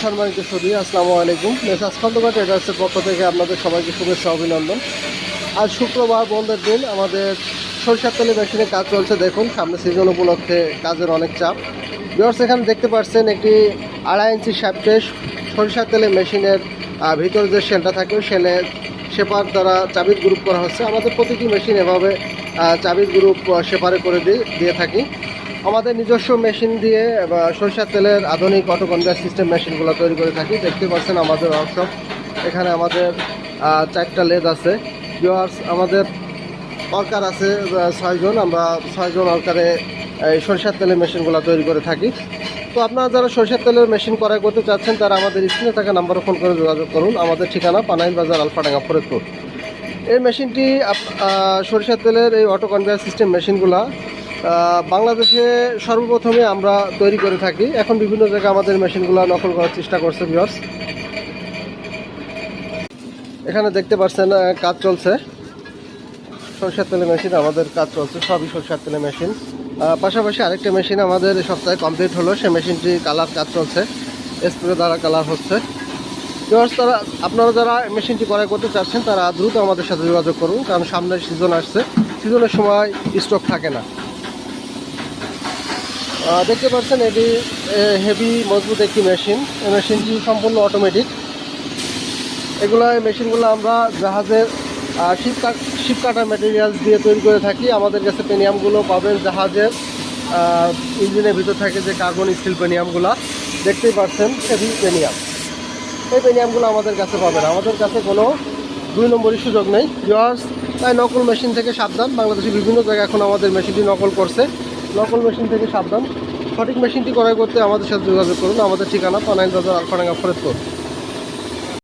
সম্মানিত সুধী, আসসালামু আলাইকুম। মেসাজ খন্দকার ট্রেডার্সের পক্ষ থেকে আপনাদের সবাইকে শুভেচ্ছা অভিনন্দন। আজ শুক্রবার বন্ধের দিন, আমাদের সরিষার তেলে মেশিনে কাজ চলছে। দেখুন, সামনে সিজন উপলক্ষে কাজের অনেক চাপ। ভিউয়ার্স, এখানে দেখতে পাচ্ছেন একটি 2.5 ইঞ্চি শ্যাফটে সরিষার তেলে মেশিনের ভিতরে যে শেলটা থাকে ওই শেপার দ্বারা চাবির গ্রুপ করা হচ্ছে। আমাদের প্রতিটি মেশিন এভাবে চাবির গ্রুপ শেপারে করে দিয়ে থাকি। আমাদের নিজস্ব মেশিন দিয়ে সরিষার তেলের আধুনিক অটো কনভেয়ার সিস্টেম মেশিনগুলো তৈরি করে থাকি। দেখতে পাচ্ছেন আমাদের ওয়ার্কশপ। এখানে আমাদের 4টা লেদ আছে। ভিউয়ার্স, আমাদের ওয়ার্কার আছে 6 জন। আমরা 6 জন ওয়ার্কারে এই সরিষার তেলের মেশিনগুলো তৈরি করে থাকি। তো আপনারা যারা সরিষার তেলের মেশিন ক্রয় করতে চাচ্ছেন তারা আমাদের স্ক্রিনে থাকা নাম্বারে ফোন করে যোগাযোগ করুন। আমাদের ঠিকানা পানাইল বাজার, আলফাডাঙ্গা, ফরিদপুর। এই মেশিনটি সরিষার তেলের এই অটো কনভেয়ার সিস্টেম মেশিনগুলা বাংলাদেশে সর্বপ্রথমে আমরা তৈরি করে থাকি। এখন বিভিন্ন জায়গায় আমাদের মেশিনগুলো নকল করার চেষ্টা করছে ভিউয়ার্স। এখানে দেখতে পাচ্ছেন কাজ চলছে, সরিষার তেলের মেশিন আমাদের কাজ চলছে, সবই সরিষার তেলের মেশিন। পাশাপাশি আরেকটা মেশিন আমাদের সপ্তাহে কমপ্লিট হলো, সেই মেশিনটি কালার কাজ চলছে, স্প্রে দ্বারা কালার হচ্ছে। ভিউয়ার্স, আপনারা যারা মেশিনটি ক্রয় করতে চাচ্ছেন তারা দ্রুত আমাদের সাথে যোগাযোগ করুন, কারণ সামনের সিজন আসছে, সিজনের সময় স্টক থাকে না। দেখতে পাচ্ছেন এটি হেভি মজবুত একটি মেশিন। এই মেশিনটি সম্পূর্ণ অটোমেটিক। এই মেশিনগুলো আমরা জাহাজের শিপ কাটার ম্যাটেরিয়ালস দিয়ে তৈরি করে থাকি। আমাদের কাছে পেনিয়ামগুলো পাবেন জাহাজের ইঞ্জিনের ভিতর থাকে যে কার্বন স্টিল পেনিয়ামগুলো দেখতেই পাচ্ছেন, হেভি পেনিয়াম। এই পেনিয়ামগুলো আমাদের কাছে পাবেন। আমাদের কাছে কোনো 2 নম্বরই সুযোগ নেই ভিউয়ার্স। তাই নকল মেশিন থেকে সাবধান। বাংলাদেশের বিভিন্ন জায়গায় এখন আমাদের মেশিনটি নকল করছে। নকল মেশিন থেকে সাবধান। সঠিক মেশিনটি ক্রয় করতে আমাদের সাথে যোগাযোগ করুন। আমাদের ঠিকানা পানাইল বাজার, আলফাডাঙ্গা, ফরিদপুর।